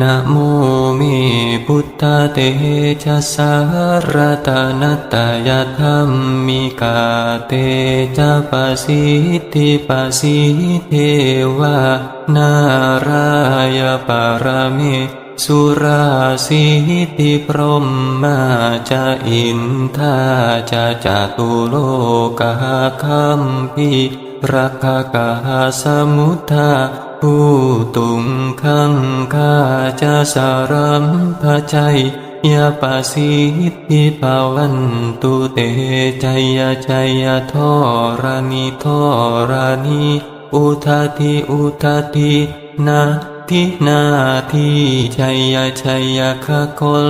นะโมเมพุทธเตชะสารตนัตตยธรรมมิกาเตจะปะสิทธิปะสิเทวานารายปารเมสุราสิทธิพรหมาจะอินทาจะจตุโลกะคัมปิรักขกาสมุทธาผู้ตุงขังคาจะสารัมภชัยยาปะสิทธิภาวันตุเตชัยยชัยทอรานิทอรานิอุทาทิอุทาทินาทินาทิชัยยชัยขะคล